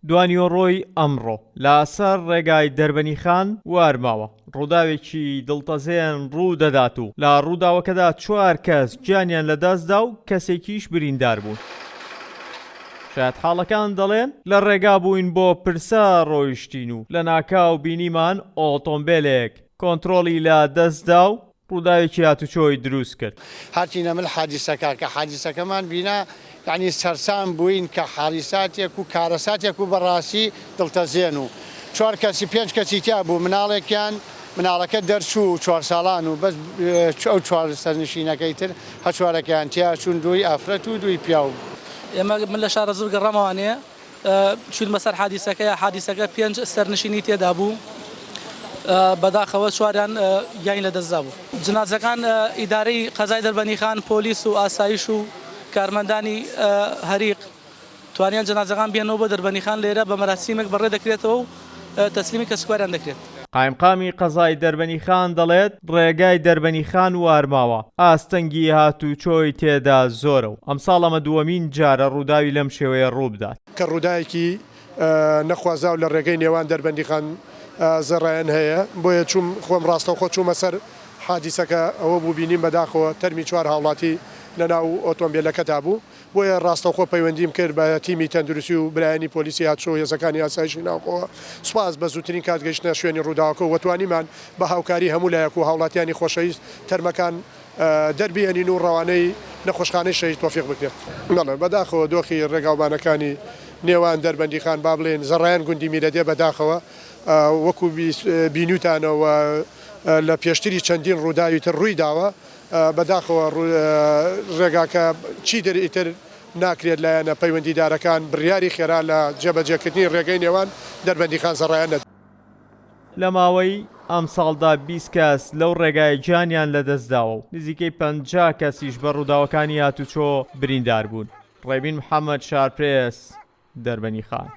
دوانیۆڕۆی ئەمڕۆ لەسەر ڕێگای دەربەنی خان وارماوە ڕووداوێکی دڵتەزێن ڕوو دەدات و لە ڕووداوەکەدا 4 کەس گیانیان لەدەستدا و کەسێکیش بریندار بوون. شاید حاڵەکان دەڵێن لە ڕێگا بووین بۆ پرسە ڕۆیشتین و لە ناکاو بینیمان ئۆتۆمبیلێک کۆنتڕۆڵی لە دەستدا و ڕووداوێکی هاتوچۆی دروست کرد. هاتیینە من حادیسەکە کە حادیسەکەمان بینا یعنی سەرسام بووین کە حادیساتێک و کارەساتێک و بەڕاستی دڵتەزێن و 4 کەسی 5 کەسی تیا بوو مناڵەکە دەرچوو 4 ساڵان و بەس ئەو 4 سەرنشینەکەی تر هەچوارەکەیان تیا چوون دوی ئافرەت و دوی پیاو. ئێمە من لە شارە زوور گەڕامەوانەیە چون بەسەر حادیسەکە 5 سەرنشینی تێدا بوو بەداخەوە 4یان گیانی لەدەستدا بوو. جنازەکان ئیدارەی قەزای دەربەنی خان پۆلیس و ئاسایش و کارمەندانی هەریق توانیان جنازەکان بێنەوە بە دەربەنی خان لێرە بە مەراسیمێک بەڕێ دەکرێتەوە و تەسلیمی کەسوکاریان دەکرێت. قایمقامی قەزای دەربەنی خان دەڵێت ڕێگای دەربەنی خان وارماوە ئاستەنگی هاتوچۆی تێدا زۆرە و ئەمساڵ ئەمە دووەمین جارە ڕووداوی لەم شێوەیە ڕوو بدات کە ڕووداوێکی نەخوازاو لە ڕێگەی نێوان دەربەندی خان زەڕایەن هەیە بۆیە چوم خۆم ڕاستەوخۆ چوومە سەر حادیسەکە ئەوە بوو بینیم بەداخەوە تەرمی 4 هاوڵاتی لەناو ئۆتۆمبیلەکەتا بوو بۆیە ڕاستەوخۆ پەیوەندیم کرد بە تیمی تەندروستی و برایانی پۆلیسی هاتچۆ هێزەکانی ئاسایشی ناوخۆوە سوپاس بە زووترین کاتگەشتنە شوێنی ڕووداوەکە و وەتوانیمان بە هاوکاری هەموو لایەک و هاوڵاتیانی خۆشەویست تەرمەکان دەربێنین و ڕەوانەی نەخۆشخانەی شەهید تۆفیق بکرێت. بەداخەوە دۆخی ڕێگاوبانەکانی نێوان دەربەندی خان با بڵێن زەڕایەن گوندی میرەدێ بەداخەوە وەکو بینوتانەوە لە پێشتری چەندین ڕووداوی تر ڕووی داوە بەداخەوە ڕێگاکە چی دەریتر ناکرێت لایەنە پەیوەندیدارەکان بڕیاری خێرا لە جێبەجێکردنی ڕێگەی نێوان دەربەندی خان زەڕایەن لە ماوەی ئەم ساڵدا 20 کەس لەو ڕێگای گیانیان لەدەستداوە و نزیکەی 50 کەسیش بە ڕووداوەکانی هاتوچۆ بریندار بوون. ڕێبین محەممەد شارپرێس دەربەنی خان.